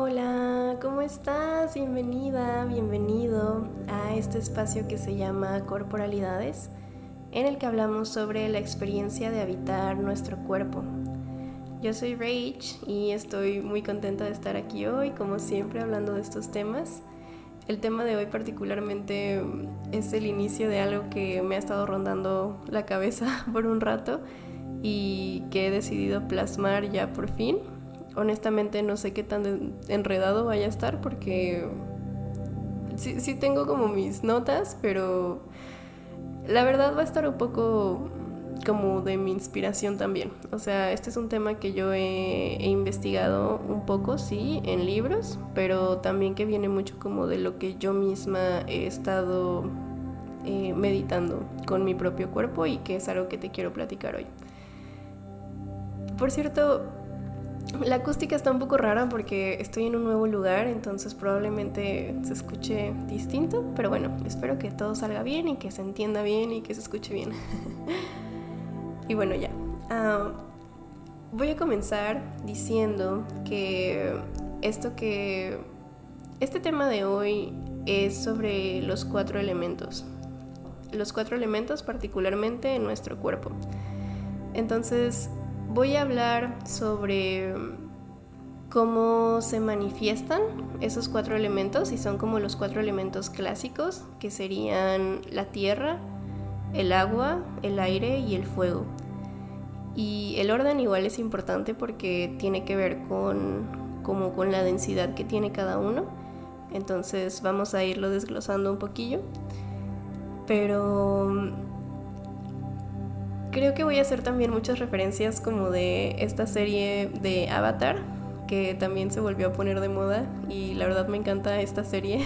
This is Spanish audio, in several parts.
Hola, ¿cómo estás? Bienvenida, bienvenido a este espacio que se llama Corporalidades, en el que hablamos sobre la experiencia de habitar nuestro cuerpo. Yo soy Rach y estoy muy contenta de estar aquí hoy, como siempre, hablando de estos temas. El tema de hoy particularmente es el inicio de algo que me ha estado rondando la cabeza por un rato y que he decidido plasmar ya por fin. Honestamente no sé qué tan enredado vaya a estar porque sí tengo como mis notas, pero la verdad va a estar un poco como de mi inspiración también. O sea, este es un tema que yo he investigado un poco, sí, en libros, pero también que viene mucho como de lo que yo misma he estado meditando con mi propio cuerpo y que es algo que te quiero platicar hoy. Por cierto, la acústica está un poco rara porque estoy en un nuevo lugar, entonces probablemente se escuche distinto, pero bueno, espero que todo salga bien y que se entienda bien y que se escuche bien. Y bueno, ya. Voy a comenzar diciendo que este tema de hoy es sobre los 4 elementos. Los 4 elementos particularmente en nuestro cuerpo. Entonces, voy a hablar sobre cómo se manifiestan esos 4 elementos y son como los 4 elementos clásicos que serían la tierra, el agua, el aire y el fuego. Y el orden igual es importante porque tiene que ver con la densidad que tiene cada uno. Entonces vamos a irlo desglosando un poquillo. Pero creo que voy a hacer también muchas referencias como de esta serie de Avatar, que también se volvió a poner de moda y la verdad me encanta esta serie.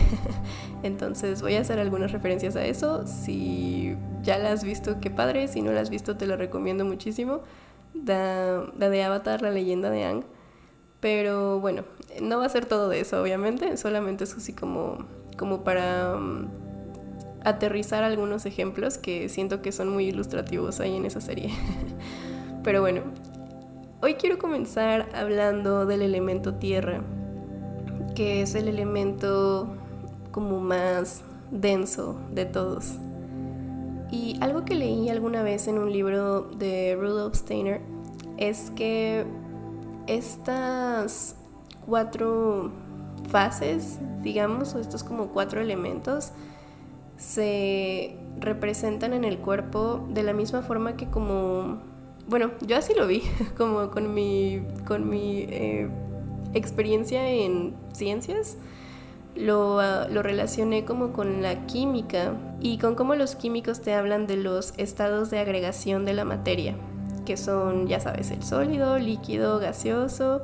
Entonces voy a hacer algunas referencias a eso. Si ya la has visto, qué padre. Si no la has visto, te la recomiendo muchísimo. La de Avatar, la leyenda de Aang. Pero bueno, no va a ser todo de eso, obviamente. Solamente es así como para aterrizar algunos ejemplos que siento que son muy ilustrativos ahí en esa serie. Pero bueno, hoy quiero comenzar hablando del elemento tierra, que es el elemento como más denso de todos. Y algo que leí alguna vez en un libro de Rudolf Steiner es que estas 4 fases, digamos, o estos como 4 elementos, se representan en el cuerpo de la misma forma que bueno, yo así lo vi, como con mi experiencia en ciencias, lo relacioné como con la química y con cómo los químicos te hablan de los estados de agregación de la materia, que son, ya sabes, el sólido, líquido, gaseoso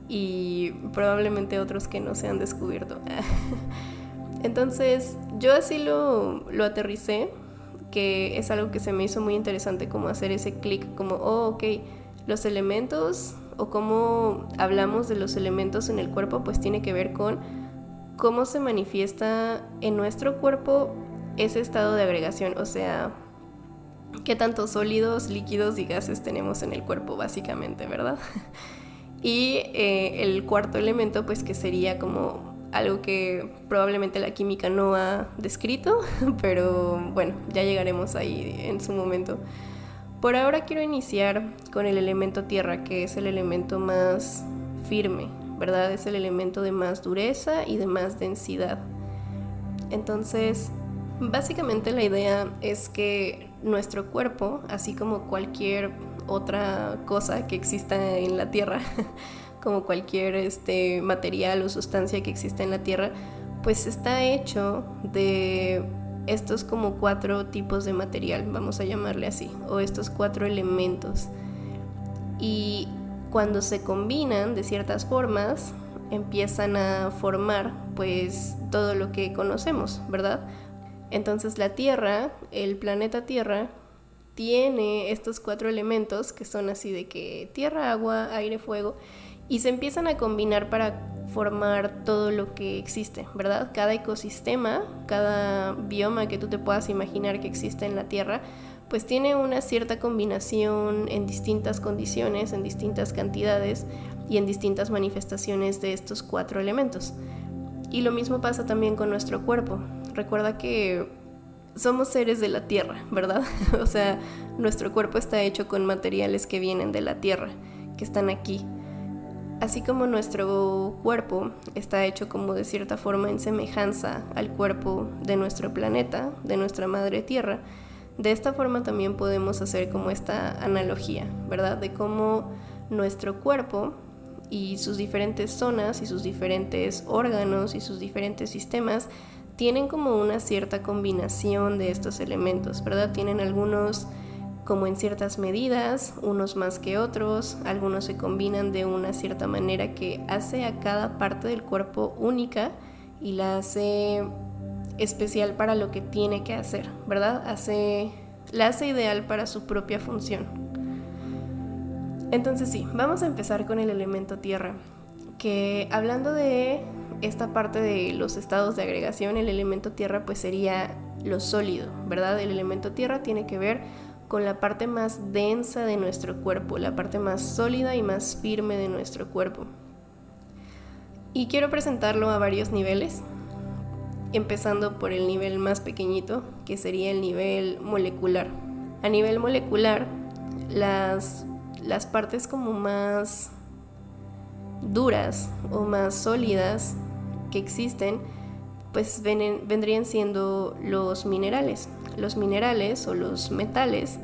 y probablemente otros que no se han descubierto. Entonces yo así lo aterricé, que es algo que se me hizo muy interesante, como hacer ese clic, como, ok, los elementos o cómo hablamos de los elementos en el cuerpo, pues tiene que ver con cómo se manifiesta en nuestro cuerpo ese estado de agregación, o sea, qué tantos sólidos, líquidos y gases tenemos en el cuerpo, básicamente, ¿verdad? Y el cuarto elemento, pues que sería como algo que probablemente la química no ha descrito, pero bueno, ya llegaremos ahí en su momento. Por ahora quiero iniciar con el elemento tierra, que es el elemento más firme, ¿verdad? Es el elemento de más dureza y de más densidad. Entonces, básicamente la idea es que nuestro cuerpo, así como cualquier otra cosa que exista en la Tierra, como cualquier material o sustancia que exista en la Tierra, pues está hecho de estos como 4 tipos de material, vamos a llamarle así, o estos 4 elementos. Y cuando se combinan de ciertas formas, empiezan a formar pues todo lo que conocemos, ¿verdad? Entonces la Tierra, el planeta Tierra, tiene estos 4 elementos que son así de que tierra, agua, aire, fuego, y se empiezan a combinar para formar todo lo que existe, ¿verdad? Cada ecosistema, cada bioma que tú te puedas imaginar que existe en la Tierra, pues tiene una cierta combinación en distintas condiciones, en distintas cantidades, y en distintas manifestaciones de estos 4 elementos. Y lo mismo pasa también con nuestro cuerpo. Recuerda que somos seres de la tierra, ¿verdad? O sea, nuestro cuerpo está hecho con materiales que vienen de la tierra, que están aquí. Así como nuestro cuerpo está hecho como de cierta forma en semejanza al cuerpo de nuestro planeta, de nuestra madre tierra, de esta forma también podemos hacer como esta analogía, ¿verdad? De cómo nuestro cuerpo y sus diferentes zonas y sus diferentes órganos y sus diferentes sistemas tienen como una cierta combinación de estos elementos, ¿verdad? Tienen algunos como en ciertas medidas, unos más que otros, algunos se combinan de una cierta manera que hace a cada parte del cuerpo única y la hace especial para lo que tiene que hacer, ¿verdad? La hace ideal para su propia función. Entonces sí, vamos a empezar con el elemento tierra, que hablando de esta parte de los estados de agregación, el elemento tierra pues sería lo sólido, ¿verdad? El elemento tierra tiene que ver con la parte más densa de nuestro cuerpo, la parte más sólida y más firme de nuestro cuerpo. Y quiero presentarlo a varios niveles, empezando por el nivel más pequeñito, que sería el nivel molecular. A nivel molecular, las partes como más duras o más sólidas que existen, pues vendrían siendo los minerales. Los minerales o los metales,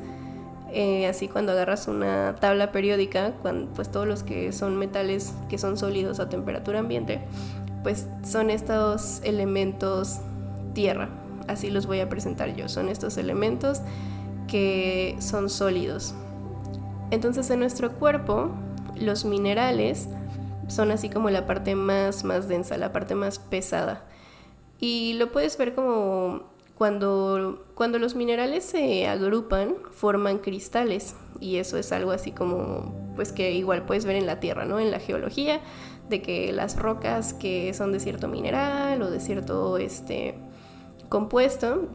así cuando agarras una tabla periódica, pues todos los que son metales que son sólidos a temperatura ambiente, pues son estos elementos tierra, así los voy a presentar yo, son estos elementos que son sólidos. Entonces en nuestro cuerpo los minerales son así como la parte más densa, la parte más pesada, y lo puedes ver como cuando los minerales se agrupan forman cristales, y eso es algo así como pues que igual puedes ver en la tierra, ¿no? En la geología, de que las rocas que son de cierto mineral o de cierto compuesto,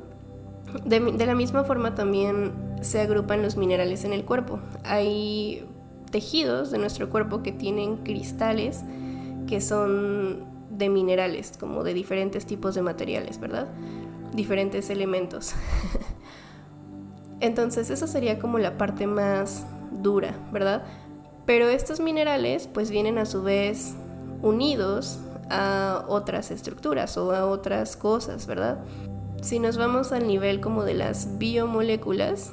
de la misma forma también se agrupan los minerales en el cuerpo. Hay tejidos de nuestro cuerpo que tienen cristales que son de minerales, como de diferentes tipos de materiales, ¿verdad? Diferentes elementos. Entonces eso sería como la parte más dura, ¿verdad? Pero estos minerales pues vienen a su vez unidos a otras estructuras o a otras cosas, ¿verdad? Si nos vamos al nivel como de las biomoléculas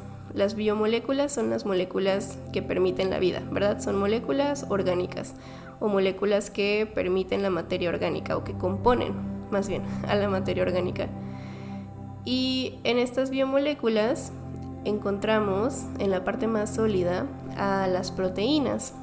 son las moléculas que permiten la vida, ¿verdad? Son moléculas orgánicas o moléculas que permiten la materia orgánica o que componen, más bien, a la materia orgánica. Y en estas biomoléculas encontramos en la parte más sólida a las proteínas.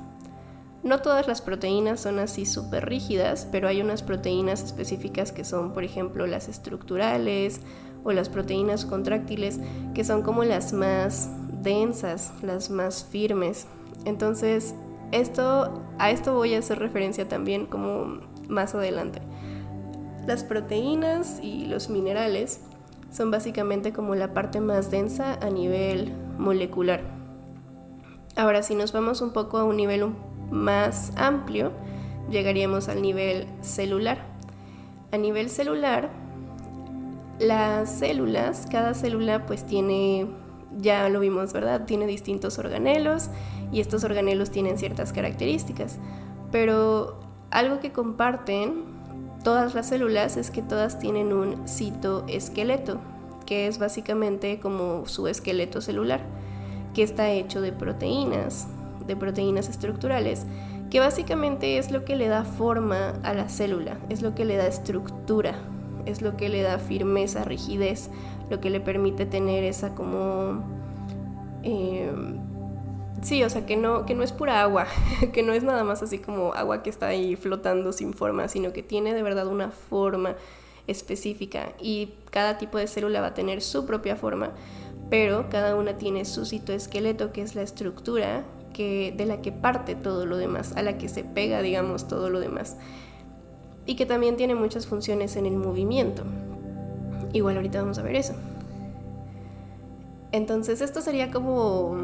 No todas las proteínas son así súper rígidas, pero hay unas proteínas específicas que son, por ejemplo, las estructurales o las proteínas contráctiles, que son como las más densas, las más firmes. Entonces, a esto voy a hacer referencia también como más adelante. Las proteínas y los minerales son básicamente como la parte más densa a nivel molecular. Ahora, si nos vamos un poco a un nivel más amplio, llegaríamos al nivel celular. A nivel celular, las células, cada célula pues tiene, ya lo vimos, ¿verdad? Tiene distintos organelos y estos organelos tienen ciertas características, pero algo que comparten todas las células es que todas tienen un citoesqueleto, que es básicamente como su esqueleto celular, que está hecho de proteínas estructurales, que básicamente es lo que le da forma a la célula, es lo que le da estructura, es lo que le da firmeza, rigidez, lo que le permite tener esa como... sí, o sea, que no es pura agua, que no es nada más así como agua que está ahí flotando sin forma, sino que tiene de verdad una forma específica, y cada tipo de célula va a tener su propia forma, pero cada una tiene su citoesqueleto, que es la estructura de la que parte todo lo demás, a la que se pega, digamos, todo lo demás, y que también tiene muchas funciones en el movimiento. Igual ahorita vamos a ver eso. Entonces esto sería como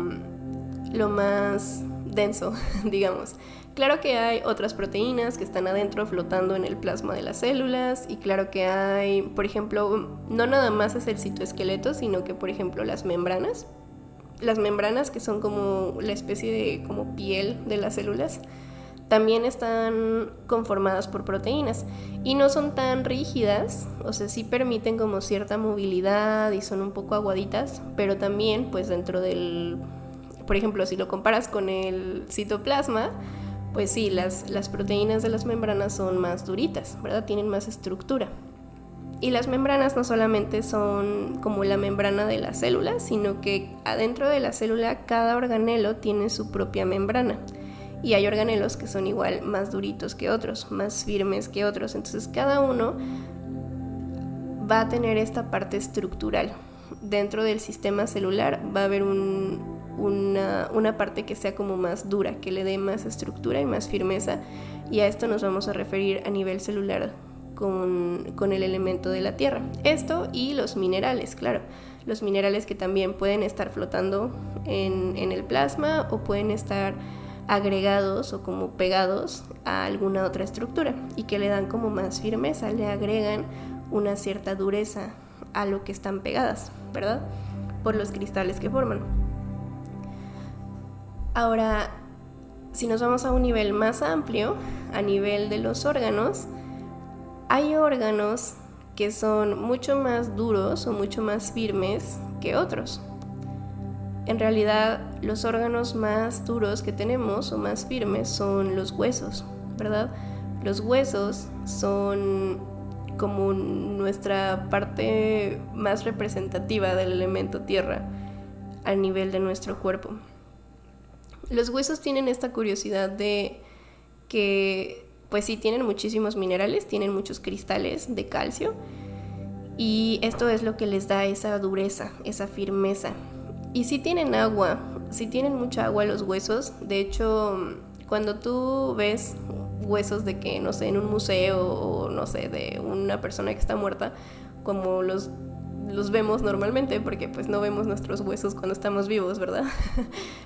lo más denso, digamos. Claro que hay otras proteínas que están adentro flotando en el plasma de las células, y claro que hay, por ejemplo, no nada más es el citoesqueleto, sino que, por ejemplo, las membranas que son como la especie de como piel de las células, también están conformadas por proteínas y no son tan rígidas, o sea, sí permiten como cierta movilidad y son un poco aguaditas, pero también pues dentro del, por ejemplo, si lo comparas con el citoplasma, pues sí, las proteínas de las membranas son más duritas, ¿verdad? Tienen más estructura. Y las membranas no solamente son como la membrana de la célula, sino que adentro de la célula cada organelo tiene su propia membrana. Y hay organelos que son igual más duritos que otros, más firmes que otros. Entonces cada uno va a tener esta parte estructural. Dentro del sistema celular va a haber una parte que sea como más dura, que le dé más estructura y más firmeza. Y a esto nos vamos a referir a nivel celular con el elemento de la tierra. Esto y los minerales, claro. Los minerales que también pueden estar flotando en el plasma o pueden estar agregados o como pegados a alguna otra estructura y que le dan como más firmeza, le agregan una cierta dureza a lo que están pegadas, ¿verdad? Por los cristales que forman. Ahora, si nos vamos a un nivel más amplio, a nivel de los órganos, hay órganos que son mucho más duros o mucho más firmes que otros. En realidad, los órganos más duros que tenemos o más firmes son los huesos, ¿verdad? Los huesos son como nuestra parte más representativa del elemento tierra a nivel de nuestro cuerpo. Los huesos tienen esta curiosidad de que, pues sí, tienen muchísimos minerales, tienen muchos cristales de calcio, y esto es lo que les da esa dureza, esa firmeza. Y sí tienen agua, sí tienen mucha agua los huesos. De hecho, cuando tú ves huesos de que, no sé, en un museo o no sé, de una persona que está muerta, como los vemos normalmente, porque pues no vemos nuestros huesos cuando estamos vivos, ¿verdad?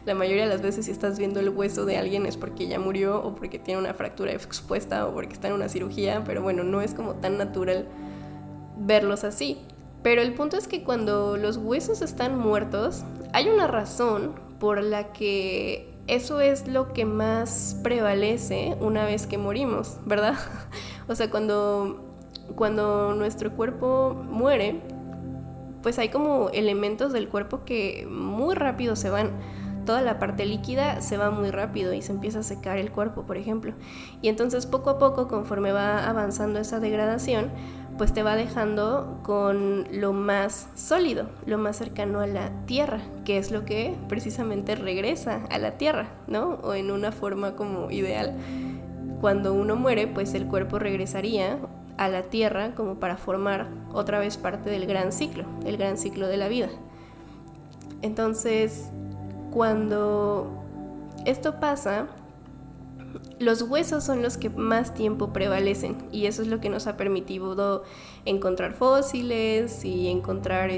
La mayoría de las veces si estás viendo el hueso de alguien es porque ya murió o porque tiene una fractura expuesta o porque está en una cirugía, pero bueno, no es como tan natural verlos así. Pero el punto es que cuando los huesos están muertos, hay una razón por la que eso es lo que más prevalece una vez que morimos, ¿verdad? O sea, cuando nuestro cuerpo muere, pues hay como elementos del cuerpo que muy rápido se van. Toda la parte líquida se va muy rápido y se empieza a secar el cuerpo, por ejemplo. Y entonces poco a poco, conforme va avanzando esa degradación, pues te va dejando con lo más sólido, lo más cercano a la tierra, que es lo que precisamente regresa a la tierra, ¿no? O en una forma como ideal. Cuando uno muere, pues el cuerpo regresaría a la tierra como para formar otra vez parte del gran ciclo, el gran ciclo de la vida. Entonces, cuando esto pasa, los huesos son los que más tiempo prevalecen, y eso es lo que nos ha permitido encontrar fósiles y encontrar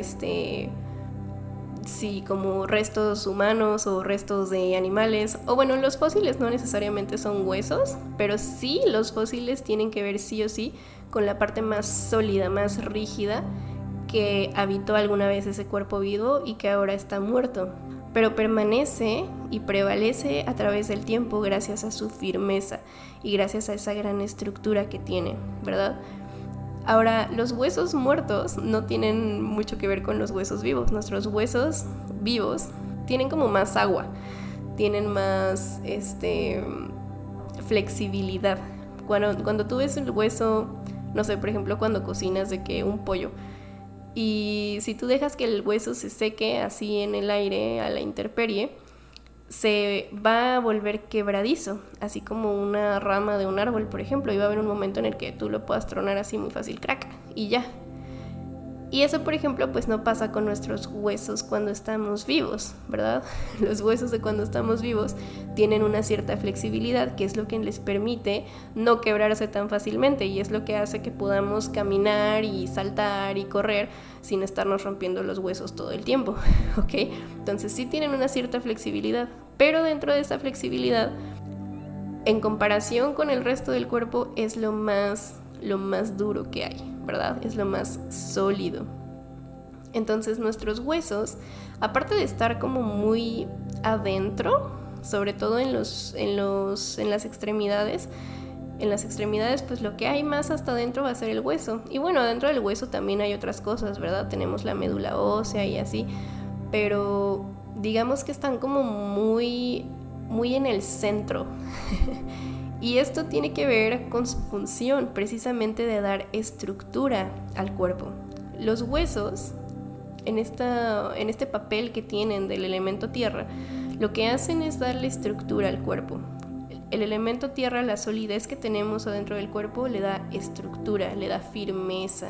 como restos humanos o restos de animales. O bueno, los fósiles no necesariamente son huesos, pero sí los fósiles tienen que ver sí o sí con la parte más sólida, más rígida, que habitó alguna vez ese cuerpo vivo y que ahora está muerto, pero permanece y prevalece a través del tiempo gracias a su firmeza y gracias a esa gran estructura que tiene, ¿verdad? Ahora, los huesos muertos no tienen mucho que ver con los huesos vivos. Nuestros huesos vivos tienen como más agua, tienen más flexibilidad. Cuando tú ves el hueso, no sé, por ejemplo, cuando cocinas de que un pollo, y si tú dejas que el hueso se seque así en el aire a la intemperie, se va a volver quebradizo, así como una rama de un árbol, por ejemplo, y va a haber un momento en el que tú lo puedas tronar así muy fácil, crack, y ya. Y eso, por ejemplo, pues no pasa con nuestros huesos cuando estamos vivos, ¿verdad? Los huesos de cuando estamos vivos tienen una cierta flexibilidad, que es lo que les permite no quebrarse tan fácilmente, y es lo que hace que podamos caminar y saltar y correr sin estarnos rompiendo los huesos todo el tiempo, ¿ok? Entonces sí tienen una cierta flexibilidad, pero dentro de esa flexibilidad en comparación con el resto del cuerpo es lo más duro que hay, ¿verdad? Es lo más sólido. Entonces nuestros huesos, aparte de estar como muy adentro, sobre todo en las extremidades, pues lo que hay más hasta adentro va a ser el hueso. Y bueno, adentro del hueso también hay otras cosas, ¿verdad? Tenemos la médula ósea y así, pero digamos que están como muy en el centro. Y esto tiene que ver con su función precisamente de dar estructura al cuerpo. Los huesos, en este papel que tienen del elemento tierra, lo que hacen es darle estructura al cuerpo. El elemento tierra, la solidez que tenemos adentro del cuerpo, le da estructura, le da firmeza.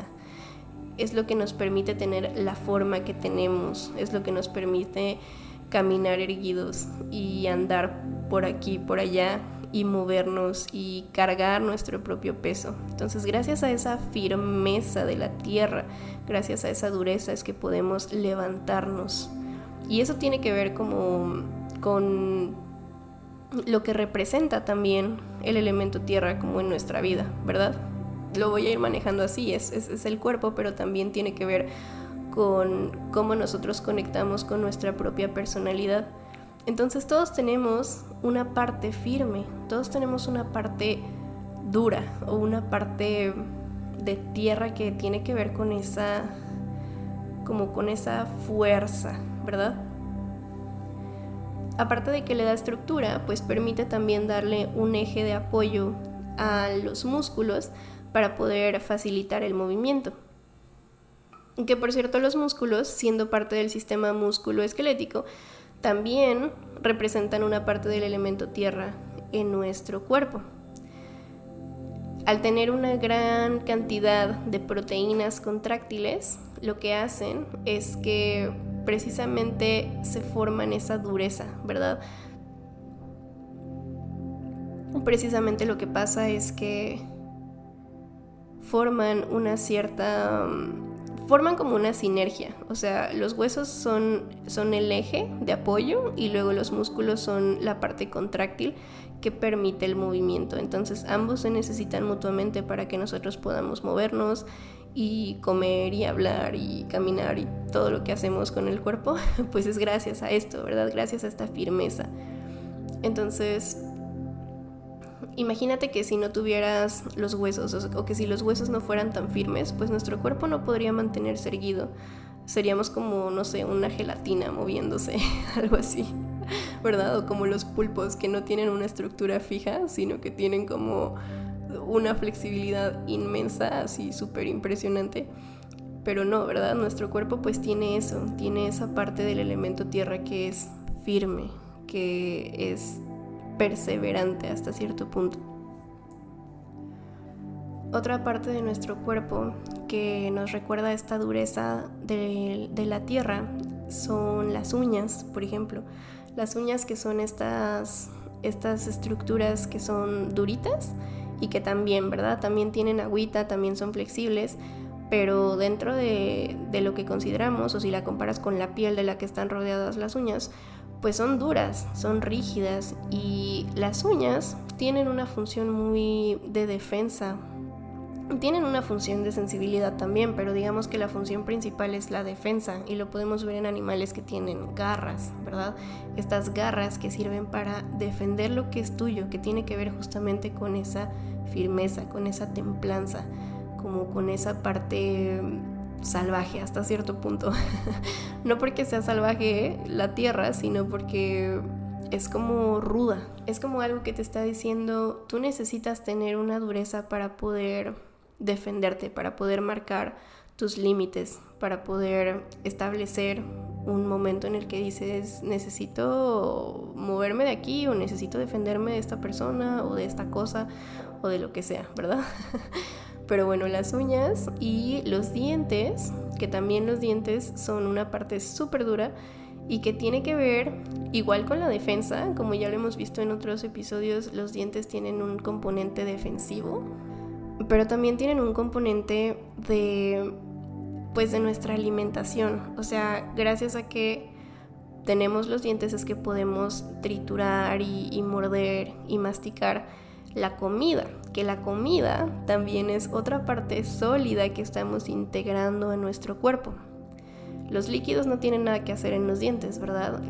Es lo que nos permite tener la forma que tenemos, es lo que nos permite caminar erguidos y andar por aquí, por allá, y movernos y cargar nuestro propio peso. Entonces, gracias a esa firmeza de la tierra, gracias a esa dureza, es que podemos levantarnos. Y eso tiene que ver como con lo que representa también el elemento tierra como en nuestra vida, ¿verdad? Lo voy a ir manejando así, es el cuerpo, pero también tiene que ver con cómo nosotros conectamos con nuestra propia personalidad. Entonces todos tenemos una parte firme, todos tenemos una parte dura o una parte de tierra que tiene que ver con esa fuerza, ¿verdad? Aparte de que le da estructura, pues permite también darle un eje de apoyo a los músculos para poder facilitar el movimiento. Que por cierto, los músculos, siendo parte del sistema músculo-esquelético, también representan una parte del elemento tierra en nuestro cuerpo. Al tener una gran cantidad de proteínas contráctiles, lo que hacen es que precisamente se forman esa dureza, ¿verdad? Precisamente lo que pasa es que forman como una sinergia, o sea, los huesos son el eje de apoyo y luego los músculos son la parte contráctil que permite el movimiento. Entonces ambos se necesitan mutuamente para que nosotros podamos movernos y comer y hablar y caminar y todo lo que hacemos con el cuerpo, pues es gracias a esto, ¿verdad? Gracias a esta firmeza. Entonces, imagínate que si no tuvieras los huesos o que si los huesos no fueran tan firmes, pues nuestro cuerpo no podría mantenerse erguido. Seríamos como, no sé, una gelatina moviéndose, algo así, ¿verdad? O como los pulpos que no tienen una estructura fija, sino que tienen como una flexibilidad inmensa, así súper impresionante. Pero no, ¿verdad? Nuestro cuerpo pues tiene eso, tiene esa parte del elemento tierra que es firme, que es perseverante hasta cierto punto. Otra parte de nuestro cuerpo que nos recuerda esta dureza de la tierra son las uñas, por ejemplo. Las uñas, que son estas estructuras que son duritas y que también, ¿verdad? También tienen agüita, también son flexibles, pero dentro de lo que consideramos, o si la comparas con la piel de la que están rodeadas las uñas, pues son duras, son rígidas, y las uñas tienen una función muy de defensa. Tienen una función de sensibilidad también, pero digamos que la función principal es la defensa, y lo podemos ver en animales que tienen garras, ¿verdad? Estas garras que sirven para defender lo que es tuyo, que tiene que ver justamente con esa firmeza, con esa templanza, como con esa parte salvaje hasta cierto punto. No porque sea salvaje la tierra, sino porque es como ruda, es como algo que te está diciendo, tú necesitas tener una dureza para poder defenderte, para poder marcar tus límites, para poder establecer un momento en el que dices, necesito moverme de aquí, o necesito defenderme de esta persona o de esta cosa o de lo que sea, ¿verdad? Pero bueno, las uñas y los dientes, que también los dientes son una parte súper dura y que tiene que ver igual con la defensa. Como ya lo hemos visto en otros episodios, los dientes tienen un componente defensivo, pero también tienen un componente de nuestra alimentación. O sea, gracias a que tenemos los dientes es que podemos triturar y morder y masticar la comida, que la comida también es otra parte sólida que estamos integrando en nuestro cuerpo. Los líquidos no tienen nada que hacer en los dientes, ¿verdad?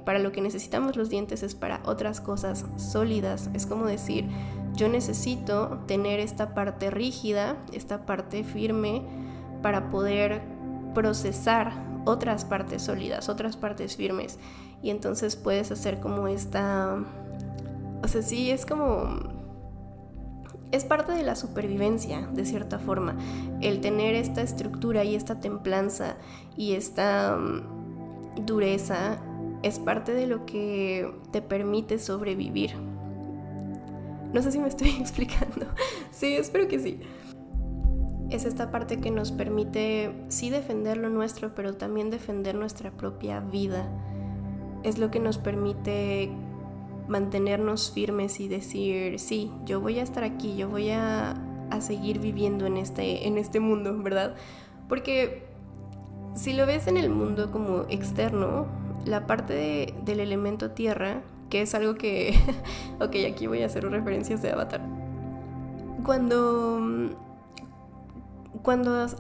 Para lo que necesitamos los dientes es para otras cosas sólidas. Es como decir, yo necesito tener esta parte rígida, esta parte firme, para poder procesar otras partes sólidas, otras partes firmes. Y entonces puedes hacer como esta... O sea, sí, es como... Es parte de la supervivencia, de cierta forma, el tener esta estructura y esta templanza y esta dureza es parte de lo que te permite sobrevivir. No sé si me estoy explicando. Sí, espero que sí. Es esta parte que nos permite, sí, defender lo nuestro, pero también defender nuestra propia vida. Es lo que nos permite mantenernos firmes y decir, sí, yo voy a estar aquí, yo voy a seguir viviendo en este mundo, ¿verdad? Porque si lo ves en el mundo como externo, la parte del elemento tierra, que es algo que... Ok, aquí voy a hacer referencias de Avatar. Cuando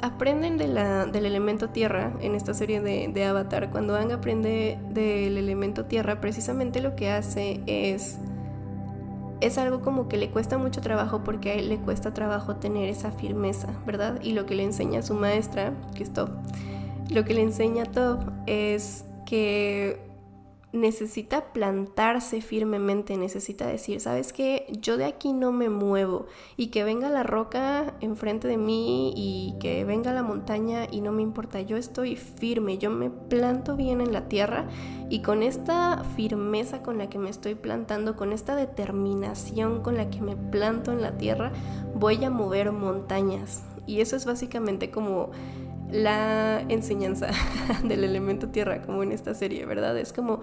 aprenden del elemento tierra en esta serie de Avatar, cuando Aang aprende del elemento tierra, precisamente lo que hace es algo como que le cuesta mucho trabajo, porque a él le cuesta trabajo tener esa firmeza, ¿verdad? Y lo que le enseña su maestra, que es Toph, lo que le enseña a Toph es que necesita plantarse firmemente, necesita decir, ¿sabes qué? Yo de aquí no me muevo, y que venga la roca enfrente de mí y que venga la montaña y no me importa, yo estoy firme, yo me planto bien en la tierra, y con esta firmeza con la que me estoy plantando, con esta determinación con la que me planto en la tierra, voy a mover montañas. Y eso es básicamente como la enseñanza del elemento tierra, como en esta serie, ¿verdad? Es como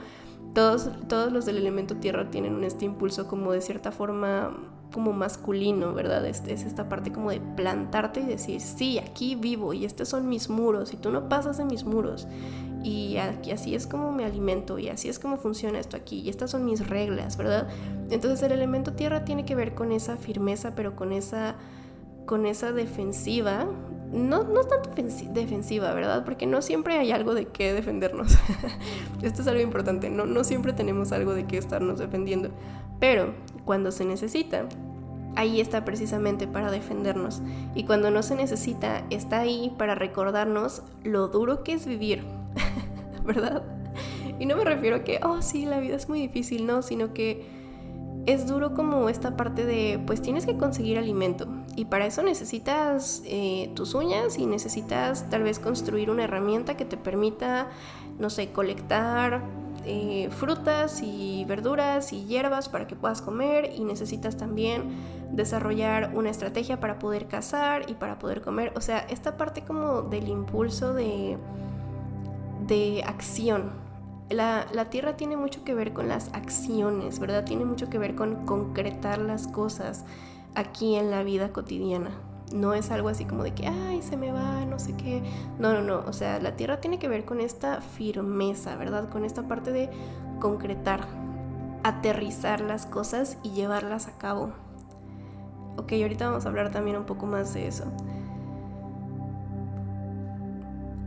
todos los del elemento tierra tienen este impulso como de cierta forma como masculino, ¿verdad? Es esta parte como de plantarte y decir, sí, aquí vivo y estos son mis muros y tú no pasas de mis muros, y así es como me alimento y así es como funciona esto aquí y estas son mis reglas, ¿verdad? Entonces el elemento tierra tiene que ver con esa firmeza, pero con esa defensiva. No tanto defensiva, ¿verdad? Porque no siempre hay algo de qué defendernos. Esto es algo importante. No siempre tenemos algo de qué estarnos defendiendo. Pero cuando se necesita, ahí está precisamente para defendernos. Y cuando no se necesita, está ahí para recordarnos lo duro que es vivir. ¿Verdad? Y no me refiero a que, oh sí, la vida es muy difícil, no, sino que es duro como esta parte de, pues tienes que conseguir alimento, y para eso necesitas tus uñas, y necesitas tal vez construir una herramienta que te permita, no sé, colectar frutas y verduras y hierbas para que puedas comer, y necesitas también desarrollar una estrategia para poder cazar y para poder comer. O sea, esta parte como del impulso de acción. La tierra tiene mucho que ver con las acciones, ¿verdad? Tiene mucho que ver con concretar las cosas aquí en la vida cotidiana. No es algo así como de que, ay, se me va, no sé qué. No. O sea, la tierra tiene que ver con esta firmeza, ¿verdad? Con esta parte de concretar, aterrizar las cosas y llevarlas a cabo. Ok, ahorita vamos a hablar también un poco más de eso.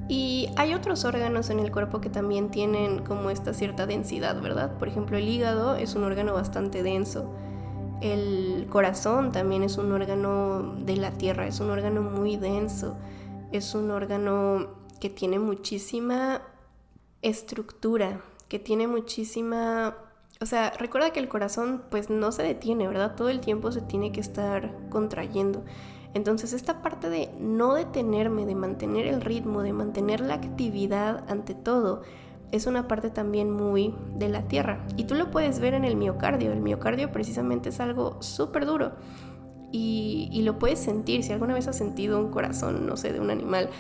Y hay otros órganos en el cuerpo que también tienen como esta cierta densidad, ¿verdad? Por ejemplo, el hígado es un órgano bastante denso. El corazón también es un órgano de la tierra, es un órgano muy denso. Es un órgano que tiene muchísima estructura, que tiene muchísima... O sea, recuerda que el corazón pues no se detiene, ¿verdad? Todo el tiempo se tiene que estar contrayendo. Entonces esta parte de no detenerme, de mantener el ritmo, de mantener la actividad ante todo, es una parte también muy de la tierra. Y tú lo puedes ver en el miocardio. El miocardio precisamente es algo súper duro. Y lo puedes sentir. Si alguna vez has sentido un corazón, no sé, de un animal,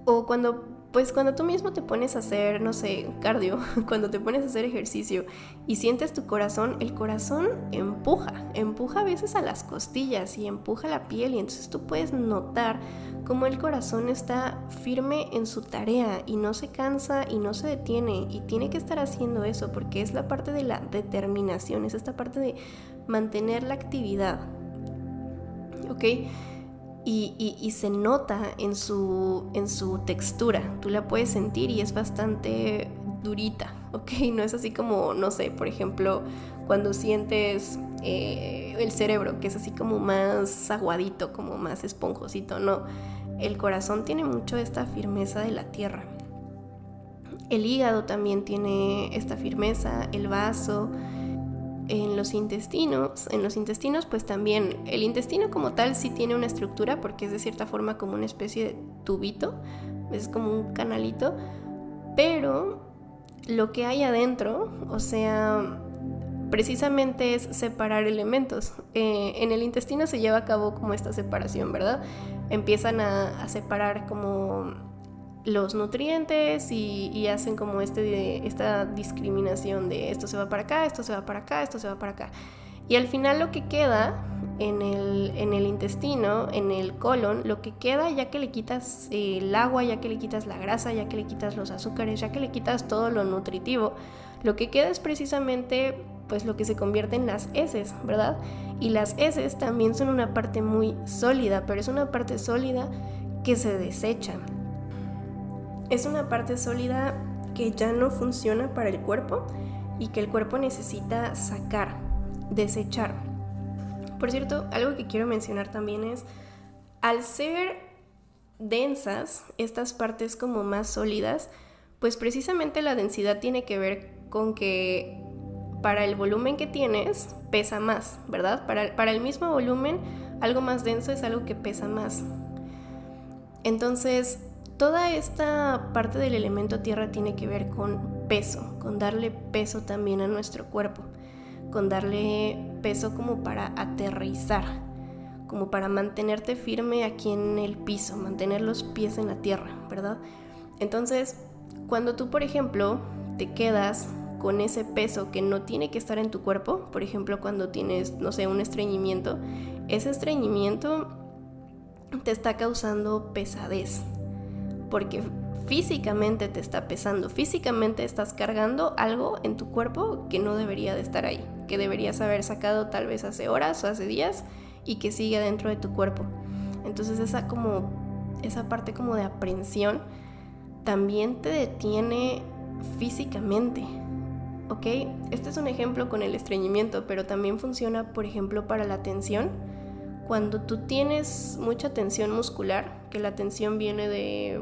o cuando pues cuando tú mismo te pones a hacer, no sé, cardio, cuando te pones a hacer ejercicio y sientes tu corazón, el corazón empuja a veces a las costillas y empuja la piel, y entonces tú puedes notar cómo el corazón está firme en su tarea y no se cansa y no se detiene, y tiene que estar haciendo eso porque es la parte de la determinación, es esta parte de mantener la actividad, ¿ok? Y se nota en su textura, tú la puedes sentir y es bastante durita, ¿ok? No es así como, no sé, por ejemplo, cuando sientes el cerebro, que es así como más aguadito, como más esponjosito, no. El corazón tiene mucho esta firmeza de la tierra. El hígado también tiene esta firmeza, el vaso. En los intestinos pues también, el intestino como tal sí tiene una estructura porque es de cierta forma como una especie de tubito, es como un canalito, pero lo que hay adentro, o sea, precisamente es separar elementos. En el intestino se lleva a cabo como esta separación, ¿verdad? Empiezan a separar como los nutrientes y hacen como esta discriminación de esto se va para acá, esto se va para acá, esto se va para acá. Y al final lo que queda en el intestino, en el colon, lo que queda ya que le quitas el agua, ya que le quitas la grasa, ya que le quitas los azúcares, ya que le quitas todo lo nutritivo, lo que queda es precisamente pues lo que se convierte en las heces, ¿verdad? Y las heces también son una parte muy sólida, pero es una parte sólida que se desecha. Es una parte sólida que ya no funciona para el cuerpo y que el cuerpo necesita sacar, desechar. Por cierto, algo que quiero mencionar también es, al ser densas, estas partes como más sólidas, pues precisamente la densidad tiene que ver con que para el volumen que tienes pesa más, ¿verdad? Para el mismo volumen, algo más denso es algo que pesa más. Entonces, toda esta parte del elemento tierra tiene que ver con peso, con darle peso también a nuestro cuerpo, con darle peso como para aterrizar, como para mantenerte firme aquí en el piso, mantener los pies en la tierra, ¿verdad? Entonces, cuando tú, por ejemplo, te quedas con ese peso que no tiene que estar en tu cuerpo, por ejemplo, cuando tienes, no sé, un estreñimiento, ese estreñimiento te está causando pesadez, porque físicamente te está pesando, físicamente estás cargando algo en tu cuerpo que no debería de estar ahí, que deberías haber sacado tal vez hace horas o hace días y que sigue dentro de tu cuerpo. Entonces esa parte como de aprensión también te detiene físicamente, ¿ok? Este es un ejemplo con el estreñimiento, pero también funciona, por ejemplo, para la tensión. Cuando tú tienes mucha tensión muscular, que la tensión viene de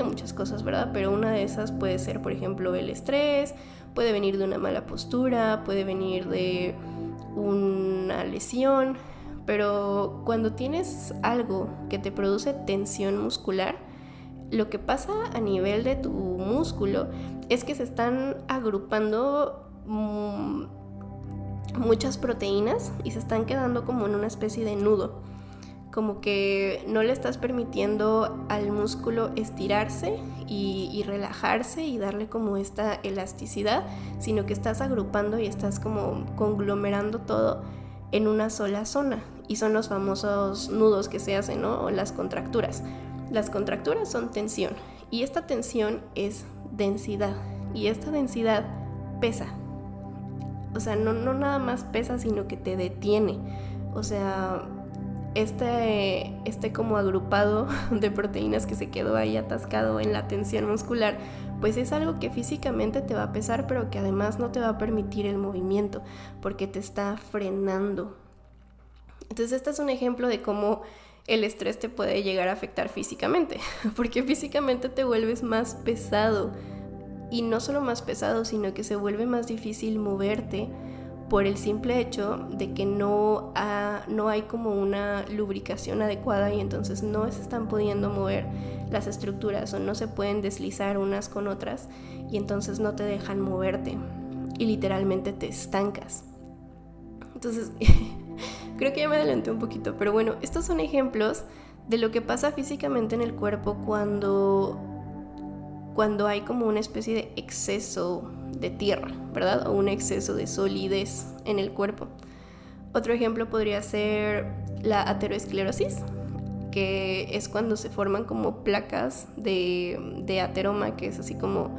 muchas cosas, ¿verdad? Pero una de esas puede ser, por ejemplo, el estrés, puede venir de una mala postura, puede venir de una lesión, pero cuando tienes algo que te produce tensión muscular, lo que pasa a nivel de tu músculo es que se están agrupando muchas proteínas y se están quedando como en una especie de nudo, como que no le estás permitiendo al músculo estirarse y relajarse y darle como esta elasticidad, sino que estás agrupando y estás como conglomerando todo en una sola zona, y son los famosos nudos que se hacen, ¿no? O las contracturas. Las contracturas son tensión, y esta tensión es densidad, y esta densidad pesa. O sea, no nada más pesa, sino que te detiene. O sea, este como agrupado de proteínas que se quedó ahí atascado en la tensión muscular, pues es algo que físicamente te va a pesar, pero que además no te va a permitir el movimiento, porque te está frenando. Entonces este es un ejemplo de cómo el estrés te puede llegar a afectar físicamente, porque físicamente te vuelves más pesado, y no solo más pesado, sino que se vuelve más difícil moverte por el simple hecho de que no hay como una lubricación adecuada, y entonces no se están pudiendo mover las estructuras o no se pueden deslizar unas con otras, y entonces no te dejan moverte y literalmente te estancas. Entonces creo que ya me adelanté un poquito, pero bueno, estos son ejemplos de lo que pasa físicamente en el cuerpo cuando cuando hay como una especie de exceso de tierra, ¿verdad? O un exceso de solidez en el cuerpo. Otro ejemplo podría ser la ateroesclerosis, que es cuando se forman como placas de ateroma, que es así como,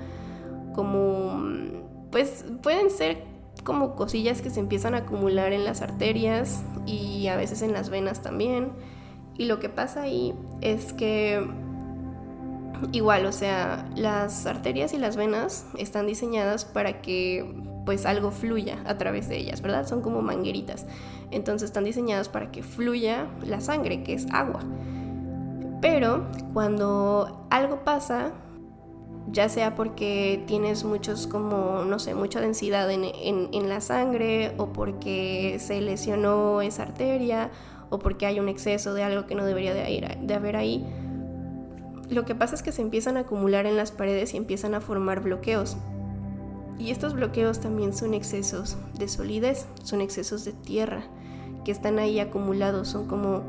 pues pueden ser como cosillas que se empiezan a acumular en las arterias y a veces en las venas también. Y lo que pasa ahí es que igual, o sea, las arterias y las venas están diseñadas para que pues algo fluya a través de ellas, ¿verdad? Son como mangueritas. Entonces están diseñadas para que fluya la sangre, que es agua. Pero cuando algo pasa, ya sea porque tienes muchos como, no sé, mucha densidad en la sangre, o porque se lesionó esa arteria, o porque hay un exceso de algo que no debería de haber ahí, lo que pasa es que se empiezan a acumular en las paredes y empiezan a formar bloqueos. Y estos bloqueos también son excesos de solidez, son excesos de tierra que están ahí acumulados, son como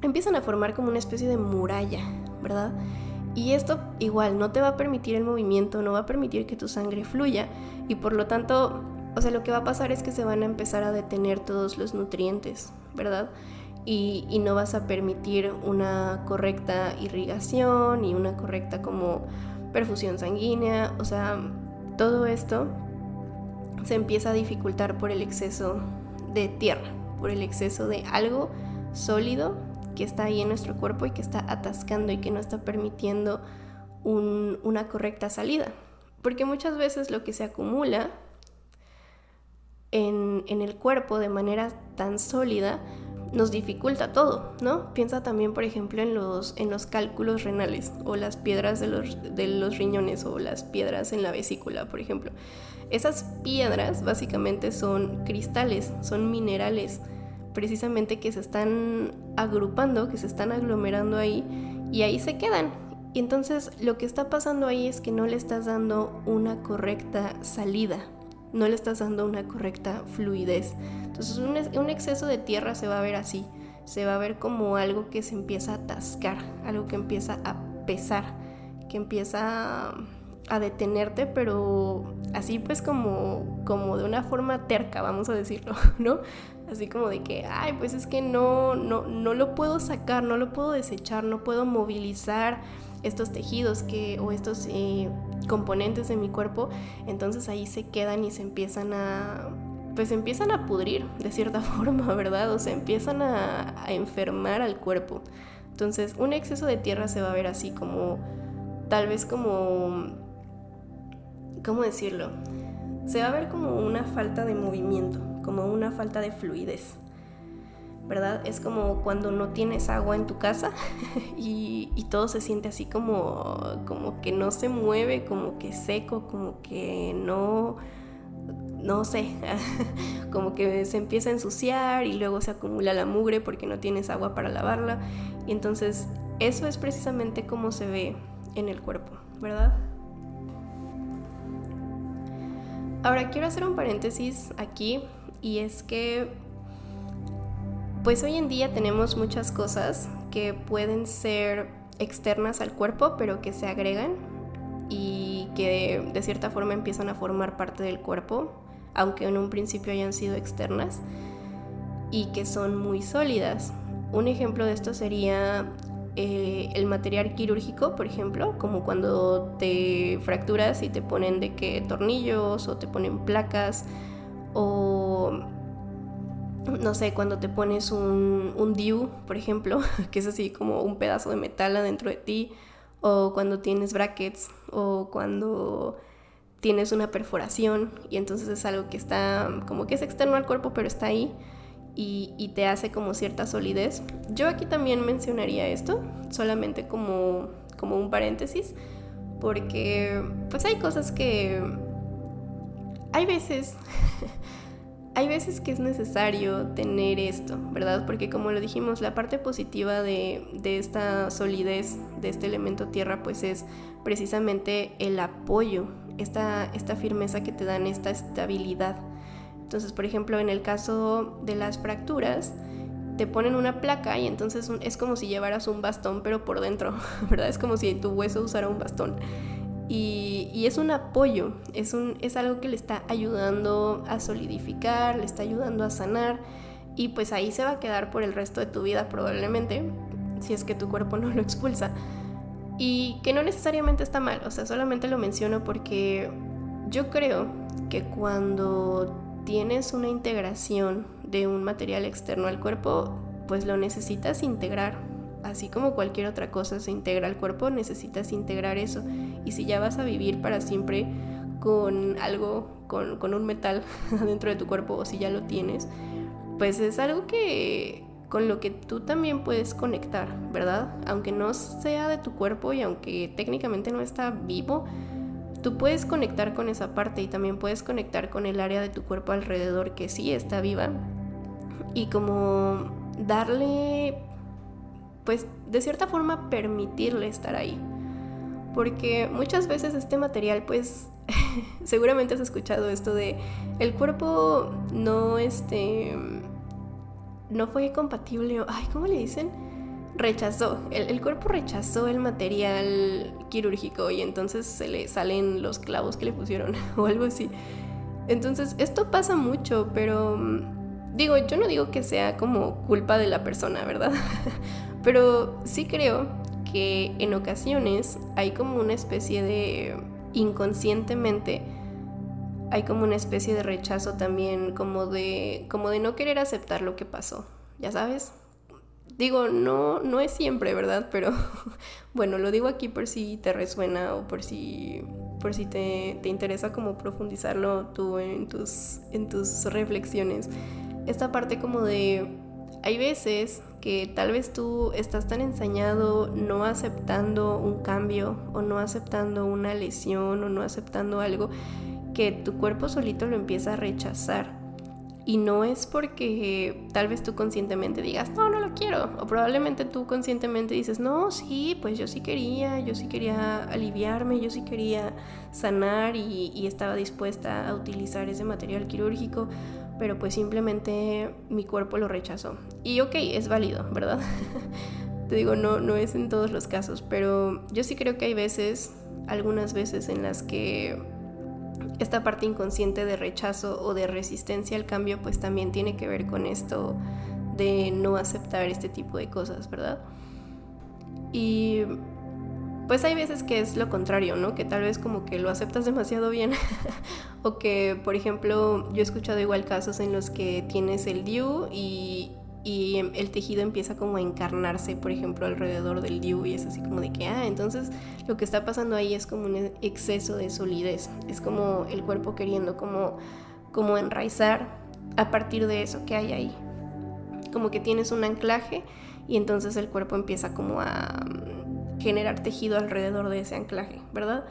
empiezan a formar como una especie de muralla, ¿verdad? Y esto igual no te va a permitir el movimiento, no va a permitir que tu sangre fluya, y por lo tanto, o sea, lo que va a pasar es que se van a empezar a detener todos los nutrientes, ¿verdad? Y no vas a permitir una correcta irrigación y una correcta como perfusión sanguínea. O sea, todo esto se empieza a dificultar por el exceso de tierra, por el exceso de algo sólido que está ahí en nuestro cuerpo y que está atascando y que no está permitiendo una correcta salida. Porque muchas veces lo que se acumula en el cuerpo de manera tan sólida nos dificulta todo, ¿no? Piensa también, por ejemplo, en los cálculos renales, o las piedras de los riñones, o las piedras en la vesícula, por ejemplo. Esas piedras básicamente son cristales, son minerales, precisamente, que se están agrupando, que se están aglomerando ahí, y ahí se quedan. Y entonces lo que está pasando ahí es que no le estás dando una correcta salida, no le estás dando una correcta fluidez. Entonces un exceso de tierra se va a ver así, se va a ver como algo que se empieza a atascar, algo que empieza a pesar, que empieza a detenerte, pero así pues como de una forma terca, vamos a decirlo, ¿no? Así como de que, ay, pues es que no lo puedo sacar, no lo puedo desechar, no puedo movilizar estos tejidos o estos componentes de mi cuerpo. Entonces ahí se quedan y se empiezan a pudrir de cierta forma, ¿verdad? O sea, empiezan a enfermar al cuerpo. Entonces un exceso de tierra se va a ver así como, tal vez como, ¿cómo decirlo? Se va a ver como una falta de movimiento, como una falta de fluidez, ¿verdad? Es como cuando no tienes agua en tu casa y todo se siente así como que no se mueve, como que seco, como que no sé, como que se empieza a ensuciar y luego se acumula la mugre porque no tienes agua para lavarla. Y entonces eso es precisamente como se ve en el cuerpo, ¿verdad? Ahora quiero hacer un paréntesis aquí, y es que pues hoy en día tenemos muchas cosas que pueden ser externas al cuerpo, pero que se agregan y que de cierta forma empiezan a formar parte del cuerpo, aunque en un principio hayan sido externas, y que son muy sólidas. Un ejemplo de esto sería el material quirúrgico, por ejemplo, como cuando te fracturas y te ponen de que tornillos, o te ponen placas, o no sé, cuando te pones un DIU, por ejemplo, que es así como un pedazo de metal adentro de ti, o cuando tienes brackets, o cuando tienes una perforación, y entonces es algo que está como que es externo al cuerpo, pero está ahí y te hace como cierta solidez. Yo aquí también mencionaría esto, solamente como un paréntesis, porque pues hay cosas que hay veces que es necesario tener esto, ¿verdad? Porque como lo dijimos, la parte positiva de esta solidez, de este elemento tierra, pues es precisamente el apoyo, esta firmeza que te dan, esta estabilidad. Entonces, por ejemplo, en el caso de las fracturas, te ponen una placa y entonces es como si llevaras un bastón pero por dentro, ¿verdad? Es como si tu hueso usara un bastón. Y es un apoyo, es algo que le está ayudando a solidificar, le está ayudando a sanar, y pues ahí se va a quedar por el resto de tu vida probablemente, si es que tu cuerpo no lo expulsa. Y que no necesariamente está mal, o sea, solamente lo menciono porque yo creo que cuando tienes una integración de un material externo al cuerpo, pues lo necesitas integrar. Así como cualquier otra cosa se integra al cuerpo, necesitas integrar eso. Y si ya vas a vivir para siempre con algo, con un metal dentro de tu cuerpo, o si ya lo tienes, pues es algo que con lo que tú también puedes conectar, ¿verdad? Aunque no sea de tu cuerpo y aunque técnicamente no está vivo, tú puedes conectar con esa parte y también puedes conectar con el área de tu cuerpo alrededor que sí está viva, y como darle, pues de cierta forma permitirle estar ahí. Porque muchas veces este material, pues seguramente has escuchado esto de el cuerpo no fue compatible, ¿cómo le dicen? Rechazó, el cuerpo rechazó el material quirúrgico y entonces se le salen los clavos que le pusieron o algo así. Entonces esto pasa mucho, pero yo no digo que sea como culpa de la persona, ¿verdad? Pero sí creo que en ocasiones hay como una especie de, inconscientemente, hay como una especie de rechazo también, como de no querer aceptar lo que pasó, ¿ya sabes? No es siempre, ¿verdad? Pero bueno, lo digo aquí por si te resuena o por si te interesa como profundizarlo tú en tus reflexiones. Esta parte como de, hay veces que tal vez tú estás tan ensañado no aceptando un cambio o no aceptando una lesión o no aceptando algo, que tu cuerpo solito lo empieza a rechazar. Y no es porque tal vez tú conscientemente digas, no lo quiero. O probablemente tú conscientemente dices, no, sí, pues yo sí quería aliviarme, yo sí quería sanar y estaba dispuesta a utilizar ese material quirúrgico, pero pues simplemente mi cuerpo lo rechazó. Y ok, es válido, ¿verdad? Te digo, no es en todos los casos, pero yo sí creo que hay algunas veces en las que esta parte inconsciente de rechazo o de resistencia al cambio pues también tiene que ver con esto de no aceptar este tipo de cosas, ¿verdad? Y pues hay veces que es lo contrario, ¿no? Que tal vez como que lo aceptas demasiado bien o que, por ejemplo, yo he escuchado igual casos en los que tienes el DIU y el tejido empieza como a encarnarse, por ejemplo, alrededor del DIU, y es así como de que, entonces lo que está pasando ahí es como un exceso de solidez, es como el cuerpo queriendo como enraizar a partir de eso que hay ahí, como que tienes un anclaje y entonces el cuerpo empieza como a generar tejido alrededor de ese anclaje, ¿verdad?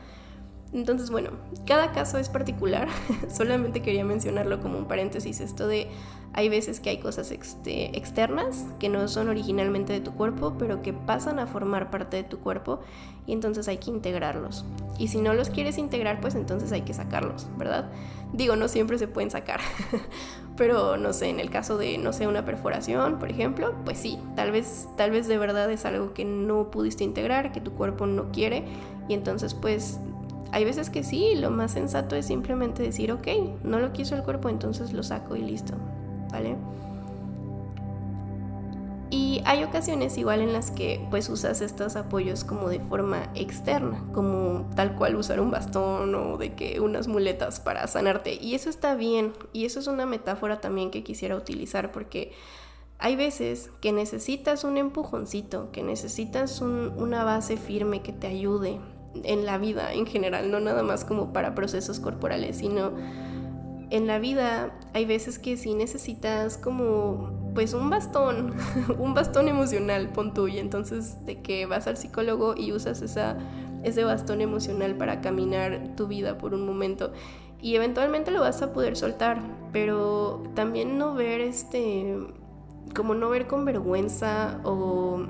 Entonces, bueno, cada caso es particular, solamente quería mencionarlo como un paréntesis, esto de hay veces que hay cosas externas que no son originalmente de tu cuerpo, pero que pasan a formar parte de tu cuerpo y entonces hay que integrarlos. Y si no los quieres integrar, pues entonces hay que sacarlos, ¿verdad? No siempre se pueden sacar, pero no sé, en el caso de, no sé, una perforación, por ejemplo, pues sí, tal vez de verdad es algo que no pudiste integrar, que tu cuerpo no quiere, y entonces pues hay veces que sí, lo más sensato es simplemente decir, ok, no lo quiso el cuerpo, entonces lo saco y listo, ¿vale? Y hay ocasiones igual en las que pues usas estos apoyos como de forma externa, como tal cual usar un bastón o de que unas muletas para sanarte, y eso está bien, y eso es una metáfora también que quisiera utilizar, porque hay veces que necesitas un empujoncito, que necesitas una base firme que te ayude en la vida en general, no nada más como para procesos corporales, sino en la vida hay veces que sí necesitas como pues un bastón, un bastón emocional, pon tú, y entonces de que vas al psicólogo y usas ese bastón emocional para caminar tu vida por un momento y eventualmente lo vas a poder soltar, pero también no ver como no ver con vergüenza o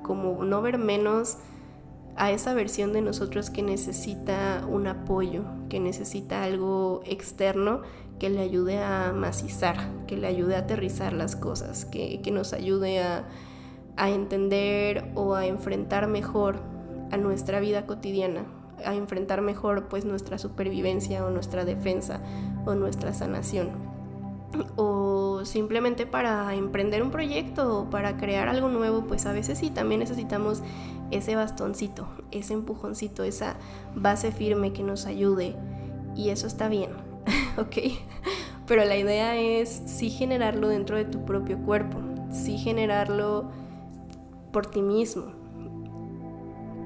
como no ver menos a esa versión de nosotros que necesita un apoyo, que necesita algo externo que le ayude a macizar, que le ayude a aterrizar las cosas, que nos ayude a entender o a enfrentar mejor a nuestra vida cotidiana, a enfrentar mejor pues nuestra supervivencia o nuestra defensa o nuestra sanación, o simplemente para emprender un proyecto o para crear algo nuevo. Pues a veces sí, también necesitamos ese bastoncito, ese empujoncito, esa base firme que nos ayude, y eso está bien. ¿Ok? Pero la idea es sí generarlo dentro de tu propio cuerpo, sí generarlo por ti mismo.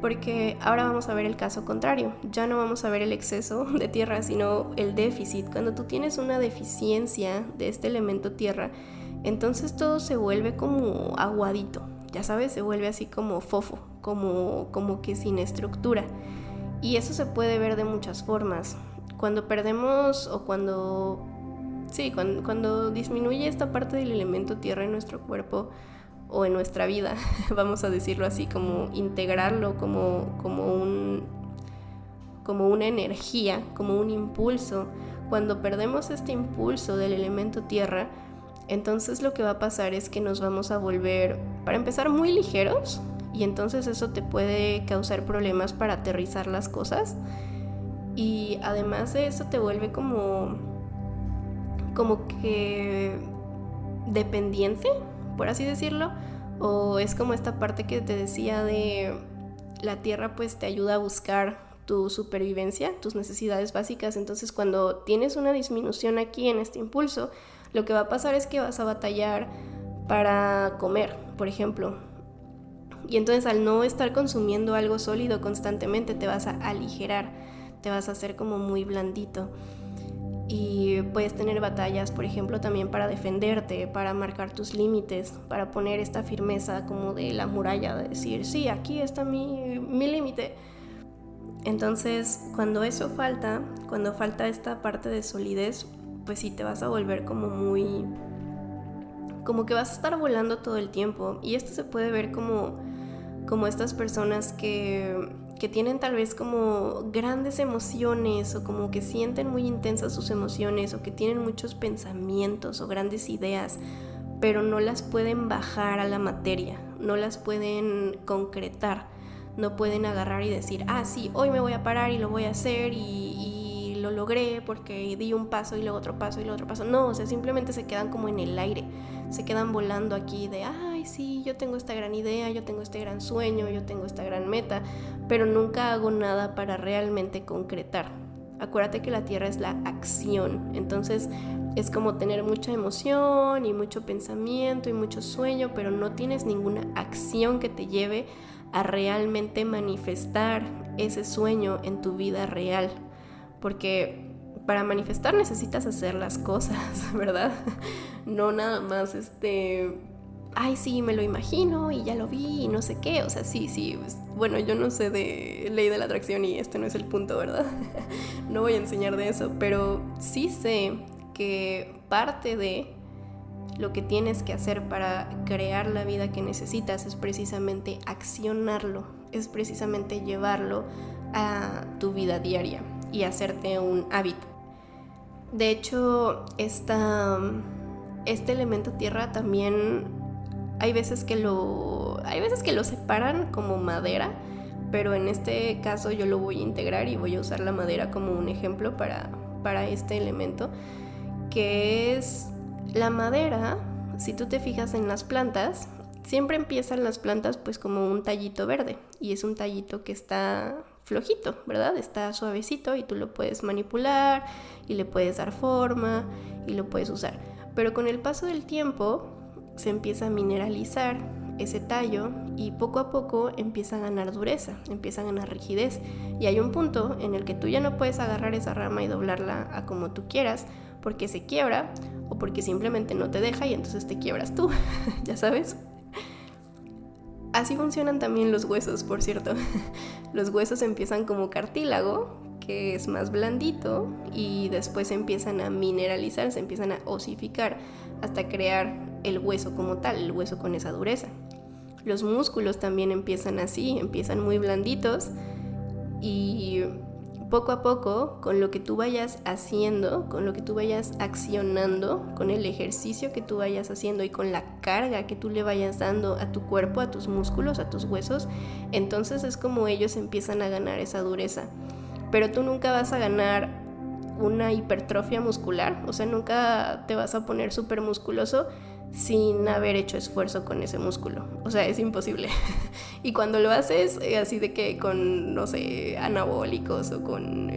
Porque ahora vamos a ver el caso contrario. Ya no vamos a ver el exceso de tierra, sino el déficit. Cuando tú tienes una deficiencia de este elemento tierra, entonces todo se vuelve como aguadito, ya sabes, se vuelve así como fofo, como que sin estructura. Y eso se puede ver de muchas formas. Cuando perdemos o cuando disminuye esta parte del elemento tierra en nuestro cuerpo o en nuestra vida, vamos a decirlo así, como integrarlo como una energía, como un impulso. Cuando perdemos este impulso del elemento tierra, entonces lo que va a pasar es que nos vamos a volver, para empezar, muy ligeros, y entonces eso te puede causar problemas para aterrizar las cosas. Y además de eso te vuelve como que dependiente, por así decirlo. O es como esta parte que te decía de la tierra, pues te ayuda a buscar tu supervivencia, tus necesidades básicas. Entonces cuando tienes una disminución aquí en este impulso, lo que va a pasar es que vas a batallar para comer, por ejemplo. Y entonces al no estar consumiendo algo sólido constantemente, te vas a aligerar, te vas a hacer como muy blandito. Y puedes tener batallas, por ejemplo, también para defenderte, para marcar tus límites, para poner esta firmeza como de la muralla, de decir, sí, aquí está mi límite. Entonces, cuando eso falta, cuando falta esta parte de solidez, pues sí te vas a volver como que vas a estar volando todo el tiempo. Y esto se puede ver como estas personas que tienen tal vez como grandes emociones, o como que sienten muy intensas sus emociones, o que tienen muchos pensamientos o grandes ideas, pero no las pueden bajar a la materia, no las pueden concretar, no pueden agarrar y decir, sí, hoy me voy a parar y lo voy a hacer y lo logré porque di un paso y luego otro paso y luego otro paso. No, o sea, simplemente se quedan como en el aire, se quedan volando aquí de, sí, yo tengo esta gran idea, yo tengo este gran sueño, yo tengo esta gran meta, pero nunca hago nada para realmente concretar. Acuérdate que la tierra es la acción, entonces es como tener mucha emoción y mucho pensamiento y mucho sueño, pero no tienes ninguna acción que te lleve a realmente manifestar ese sueño en tu vida real. Porque para manifestar necesitas hacer las cosas, ¿verdad? No nada más sí, me lo imagino y ya lo vi y no sé qué. O sea, sí, pues, bueno, yo no sé de ley de la atracción y este no es el punto, ¿verdad? No voy a enseñar de eso, pero sí sé que parte de lo que tienes que hacer para crear la vida que necesitas es precisamente accionarlo, es precisamente llevarlo a tu vida diaria y hacerte un hábito. De hecho, este elemento tierra también hay veces que lo separan como madera, pero en este caso yo lo voy a integrar y voy a usar la madera como un ejemplo para este elemento, que es la madera. Si tú te fijas en las plantas, siempre empiezan las plantas pues como un tallito verde, y es un tallito que está flojito, ¿verdad? Está suavecito y tú lo puedes manipular y le puedes dar forma y lo puedes usar. Pero con el paso del tiempo se empieza a mineralizar ese tallo y poco a poco empieza a ganar dureza, empieza a ganar rigidez, y hay un punto en el que tú ya no puedes agarrar esa rama y doblarla a como tú quieras, porque se quiebra o porque simplemente no te deja y entonces te quiebras tú, ya sabes. Así funcionan también los huesos, por cierto. Los huesos empiezan como cartílago, que es más blandito, y después empiezan a mineralizar, se empiezan a osificar hasta crear el hueso como tal, el hueso con esa dureza. Los músculos también empiezan así, empiezan muy blanditos y poco a poco, con lo que tú vayas haciendo, con lo que tú vayas accionando, con el ejercicio que tú vayas haciendo y con la carga que tú le vayas dando a tu cuerpo, a tus músculos, a tus huesos, entonces es como ellos empiezan a ganar esa dureza. Pero tú nunca vas a ganar una hipertrofia muscular, o sea, nunca te vas a poner súper musculoso sin haber hecho esfuerzo con ese músculo, o sea, es imposible. Y cuando lo haces así de que con, no sé, anabólicos o con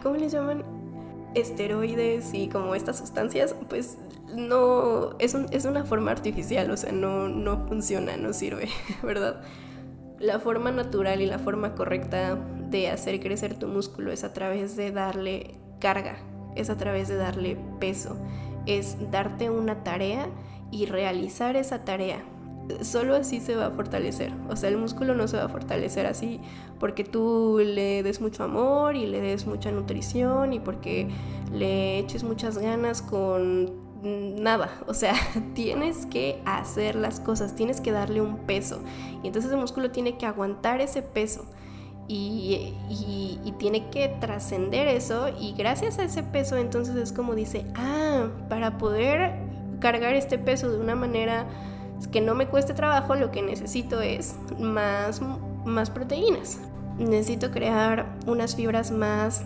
¿cómo les llaman? Esteroides y como estas sustancias, pues no, es una forma artificial, o sea, no funciona, no sirve, ¿verdad? La forma natural y la forma correcta de hacer crecer tu músculo es a través de darle carga, es a través de darle peso, es darte una tarea y realizar esa tarea. Solo así se va a fortalecer. O sea, el músculo no se va a fortalecer así porque tú le des mucho amor y le des mucha nutrición y porque le eches muchas ganas con nada. O sea, tienes que hacer las cosas, tienes que darle un peso. Y entonces el músculo tiene que aguantar ese peso. Y tiene que trascender eso, y gracias a ese peso entonces es como dice, para poder cargar este peso de una manera que no me cueste trabajo, lo que necesito es más proteínas, necesito crear unas fibras más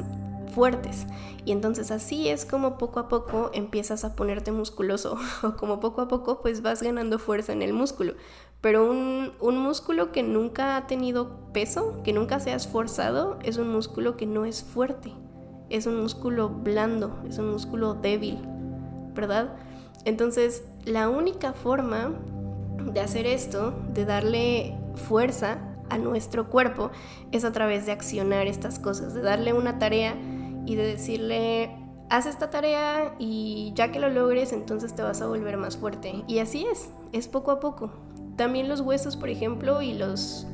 fuertes, y entonces así es como poco a poco empiezas a ponerte musculoso, o como poco a poco pues vas ganando fuerza en el músculo. Pero un músculo que nunca ha tenido peso, que nunca se ha esforzado, es un músculo que no es fuerte, es un músculo blando, es un músculo débil, ¿verdad? Entonces la única forma de hacer esto, de darle fuerza a nuestro cuerpo, es a través de accionar estas cosas, de darle una tarea y de decirle, haz esta tarea y ya que lo logres, entonces te vas a volver más fuerte. Y así es poco a poco. También los huesos, por ejemplo, y las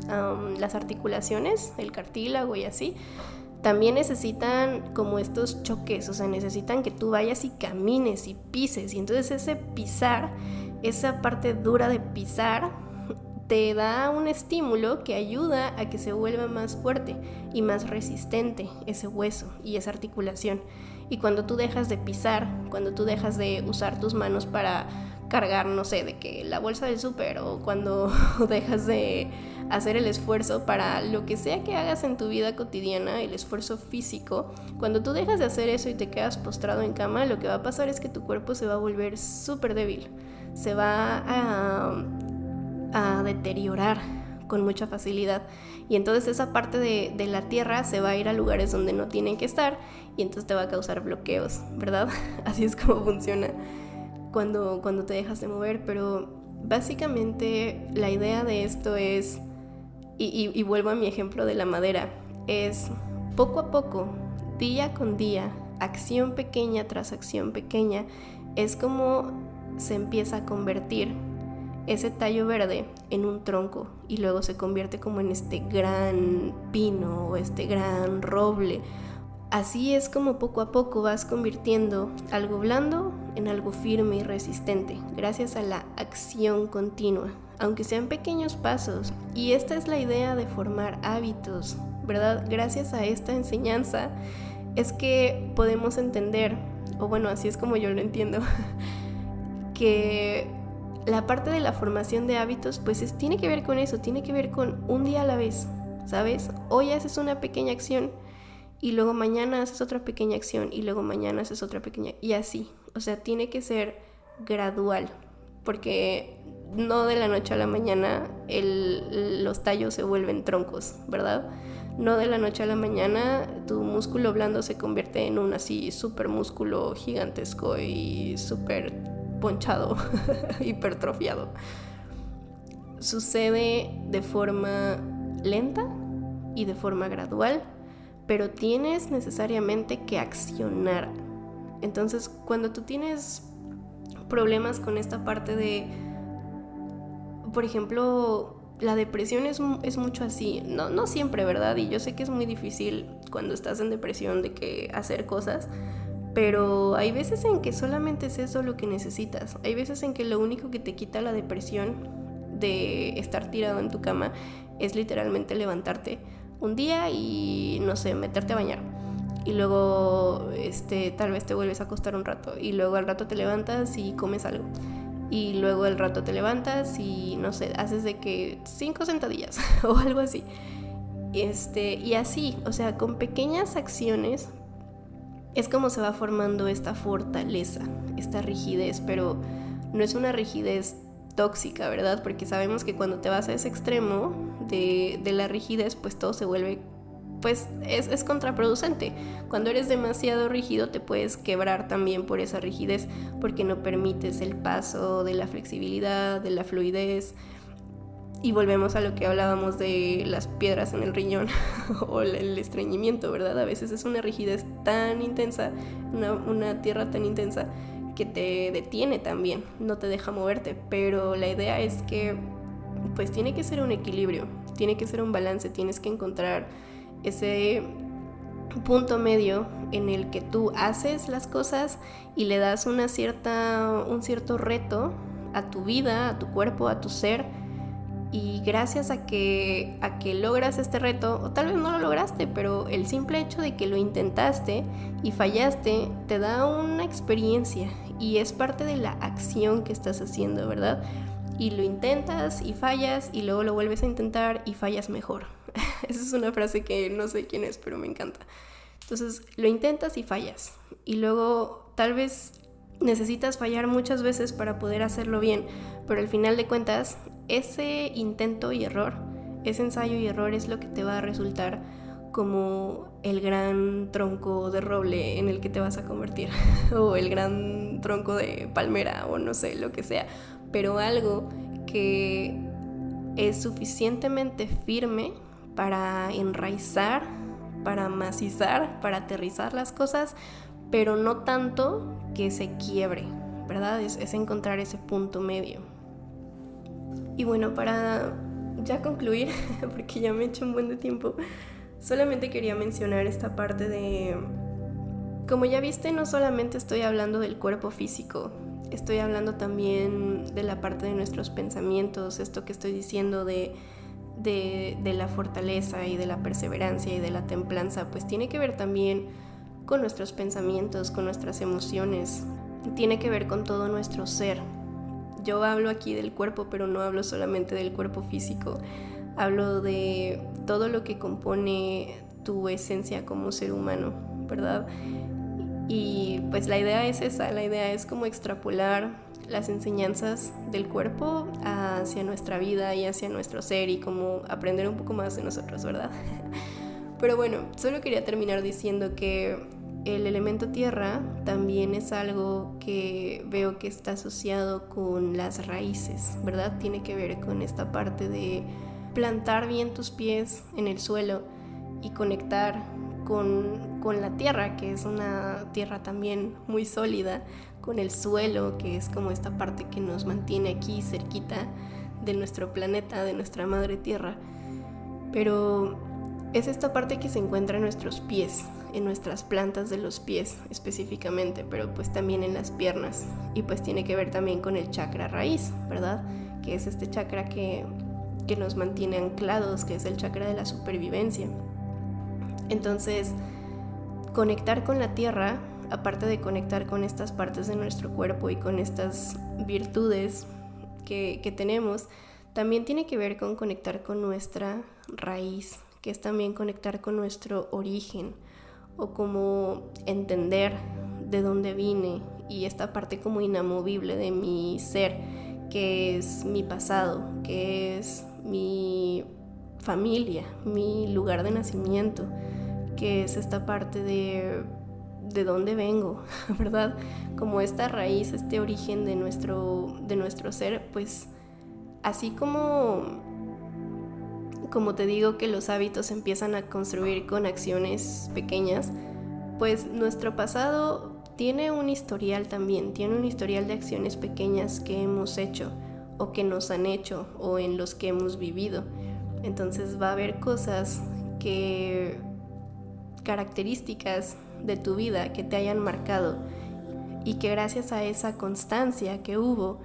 articulaciones, el cartílago y así, también necesitan como estos choques, o sea, necesitan que tú vayas y camines y pises. Y entonces ese pisar, esa parte dura de pisar, te da un estímulo que ayuda a que se vuelva más fuerte y más resistente ese hueso y esa articulación. Y cuando tú dejas de pisar, cuando tú dejas de usar tus manos para cargar, no sé, de que la bolsa del súper, o cuando dejas de hacer el esfuerzo para lo que sea que hagas en tu vida cotidiana, el esfuerzo físico, cuando tú dejas de hacer eso y te quedas postrado en cama, lo que va a pasar es que tu cuerpo se va a volver súper débil, se va a deteriorar con mucha facilidad, y entonces esa parte de la tierra se va a ir a lugares donde no tienen que estar, y entonces te va a causar bloqueos, ¿verdad? Así es como funciona cuando te dejas de mover. Pero básicamente la idea de esto es, y vuelvo a mi ejemplo de la madera, es poco a poco, día con día, acción pequeña tras acción pequeña, es como se empieza a convertir ese tallo verde en un tronco, y luego se convierte como en este gran pino o este gran roble. Así es como poco a poco vas convirtiendo algo blando en algo firme y resistente, gracias a la acción continua, aunque sean pequeños pasos. Y esta es la idea de formar hábitos, ¿verdad? Gracias a esta enseñanza es que podemos entender, o bueno, así es como yo lo entiendo, que la parte de la formación de hábitos pues tiene que ver con eso, tiene que ver con un día a la vez, ¿sabes? Hoy haces una pequeña acción y luego mañana haces otra pequeña acción y luego mañana haces otra pequeña, y así. O sea, tiene que ser gradual, porque no de la noche a la mañana los tallos se vuelven troncos, ¿verdad? No de la noche a la mañana tu músculo blando se convierte en un así súper músculo gigantesco y súper ponchado, hipertrofiado. Sucede de forma lenta y de forma gradual, pero tienes necesariamente que accionar. Entonces, cuando tú tienes problemas con esta parte de, por ejemplo, la depresión es mucho así, no siempre, ¿verdad? Y yo sé que es muy difícil cuando estás en depresión de que hacer cosas, pero hay veces en que solamente es eso lo que necesitas. Hay veces en que lo único que te quita la depresión de estar tirado en tu cama es literalmente levantarte, un día y, no sé, meterte a bañar. Y luego tal vez te vuelves a acostar un rato y luego al rato te levantas y comes algo. Y luego al rato te levantas y, no sé, haces de que 5 sentadillas o algo así. Y así, o sea, con pequeñas acciones es como se va formando esta fortaleza, esta rigidez, pero no es una rigidez tóxica, ¿verdad? Porque sabemos que cuando te vas a ese extremo de la rigidez, pues todo se vuelve, pues es contraproducente. Cuando eres demasiado rígido te puedes quebrar también por esa rigidez, porque no permites el paso de la flexibilidad, de la fluidez. Y volvemos a lo que hablábamos de las piedras en el riñón o el estreñimiento, ¿verdad? A veces es una rigidez tan intensa, una tierra tan intensa que te detiene también, no te deja moverte. Pero la idea es que pues tiene que ser un equilibrio, tiene que ser un balance, tienes que encontrar ese punto medio en el que tú haces las cosas y le das un cierto reto a tu vida, a tu cuerpo, a tu ser. Y gracias a que logras este reto, o tal vez no lo lograste, pero el simple hecho de que lo intentaste y fallaste te da una experiencia y es parte de la acción que estás haciendo, ¿verdad? Y lo intentas y fallas y luego lo vuelves a intentar y fallas mejor. Esa es una frase que no sé quién es, pero me encanta. Entonces lo intentas y fallas y luego tal vez necesitas fallar muchas veces para poder hacerlo bien, pero al final de cuentas ese intento y error, ese ensayo y error es lo que te va a resultar como el gran tronco de roble en el que te vas a convertir o el gran tronco de palmera o no sé, lo que sea, pero algo que es suficientemente firme para enraizar, para macizar, para aterrizar las cosas, pero no tanto que se quiebre, ¿verdad? Es encontrar ese punto medio. Y bueno, para ya concluir, porque ya me he hecho un buen de tiempo, solamente quería mencionar esta parte de, como ya viste, no solamente estoy hablando del cuerpo físico, estoy hablando también de la parte de nuestros pensamientos, esto que estoy diciendo de la fortaleza y de la perseverancia y de la templanza, pues tiene que ver también con nuestros pensamientos, con nuestras emociones, tiene que ver con todo nuestro ser. Yo hablo aquí del cuerpo, pero no hablo solamente del cuerpo físico, hablo de todo lo que compone tu esencia como ser humano, ¿verdad? Y pues la idea es esa, la idea es como extrapolar las enseñanzas del cuerpo hacia nuestra vida y hacia nuestro ser y como aprender un poco más de nosotros, ¿verdad? Pero bueno, solo quería terminar diciendo que el elemento tierra también es algo que veo que está asociado con las raíces, ¿verdad? Tiene que ver con esta parte de plantar bien tus pies en el suelo y conectar con la tierra, que es una tierra también muy sólida, con el suelo, que es como esta parte que nos mantiene aquí cerquita de nuestro planeta, de nuestra madre tierra. Pero es esta parte que se encuentra en nuestros pies, en nuestras plantas de los pies específicamente, pero pues también en las piernas, y pues tiene que ver también con el chakra raíz, ¿verdad? Que es este chakra que nos mantiene anclados, que es el chakra de la supervivencia. Entonces, conectar con la tierra, aparte de conectar con estas partes de nuestro cuerpo y con estas virtudes que tenemos, también tiene que ver con conectar con nuestra raíz, que es también conectar con nuestro origen, o como entender de dónde vine y esta parte como inamovible de mi ser, que es mi pasado, que es mi familia, mi lugar de nacimiento, que es esta parte de dónde vengo, ¿verdad? Como esta raíz, este origen de nuestro ser, pues así como te digo que los hábitos se empiezan a construir con acciones pequeñas, pues nuestro pasado tiene un historial también, tiene un historial de acciones pequeñas que hemos hecho o que nos han hecho o en los que hemos vivido. Entonces va a haber cosas características de tu vida que te hayan marcado y que gracias a esa constancia que hubo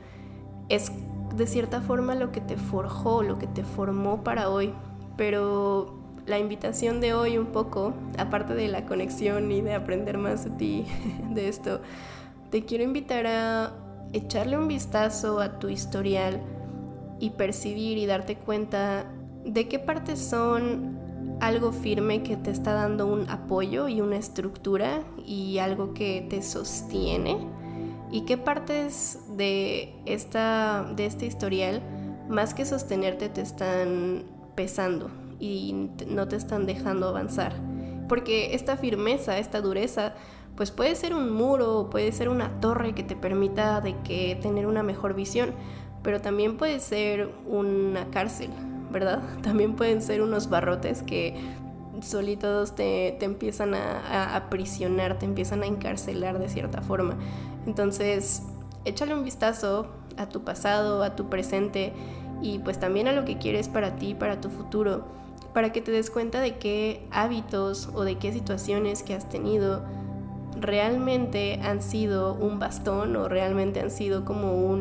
es de cierta forma lo que te forjó, lo que te formó para hoy. Pero la invitación de hoy un poco, aparte de la conexión y de aprender más de ti, de esto, te quiero invitar a echarle un vistazo a tu historial y percibir y darte cuenta de qué partes son algo firme que te está dando un apoyo y una estructura y algo que te sostiene, y qué partes de este historial, más que sostenerte, te están pesando y no te están dejando avanzar. Porque esta firmeza, esta dureza, pues puede ser un muro, puede ser una torre que te permita tener una mejor visión, pero también puede ser una cárcel, ¿verdad? También pueden ser unos barrotes que solitos te empiezan a aprisionar, te empiezan a encarcelar de cierta forma. Entonces, échale un vistazo a tu pasado, a tu presente y pues también a lo que quieres para ti, para tu futuro, para que te des cuenta de qué hábitos o de qué situaciones que has tenido realmente han sido un bastón o realmente han sido como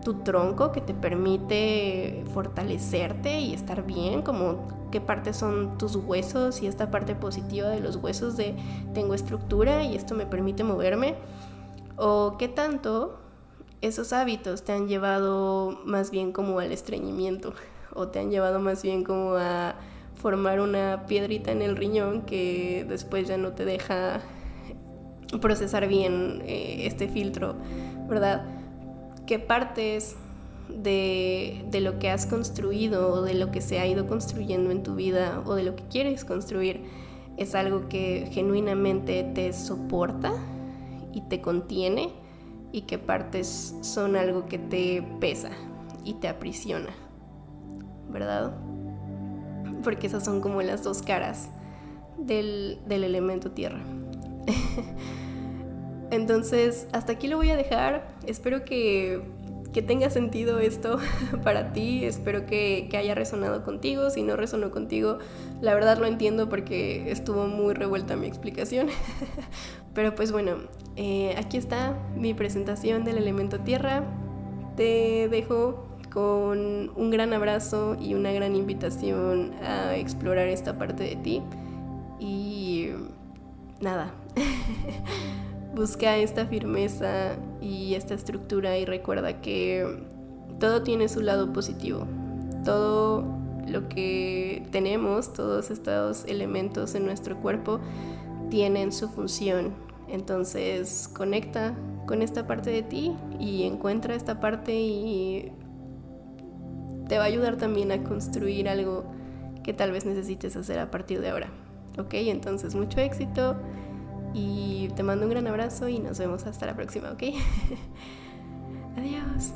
tu tronco que te permite fortalecerte y estar bien, como qué partes son tus huesos y esta parte positiva de los huesos de tengo estructura y esto me permite moverme, o qué tanto esos hábitos te han llevado más bien como al estreñimiento o te han llevado más bien como a formar una piedrita en el riñón que después ya no te deja procesar bien este filtro, ¿verdad? ¿Qué partes de lo que has construido o de lo que se ha ido construyendo en tu vida o de lo que quieres construir es algo que genuinamente te soporta y te contiene, y qué partes son algo que te pesa y te aprisiona, ¿verdad? Porque esas son como las dos caras del elemento tierra. Entonces, hasta aquí lo voy a dejar. Espero que tenga sentido esto para ti. Espero que haya resonado contigo. Si no resonó contigo, la verdad lo entiendo porque estuvo muy revuelta mi explicación. Pero pues bueno, aquí está mi presentación del elemento tierra. Te dejo con un gran abrazo y una gran invitación a explorar esta parte de ti. Y nada, busca esta firmeza y esta estructura y recuerda que todo tiene su lado positivo. Todo lo que tenemos, todos estos elementos en nuestro cuerpo tienen su función. Entonces conecta con esta parte de ti y encuentra esta parte y te va a ayudar también a construir algo que tal vez necesites hacer a partir de ahora. Ok, entonces mucho éxito y te mando un gran abrazo y nos vemos hasta la próxima, ¿ok? Adiós.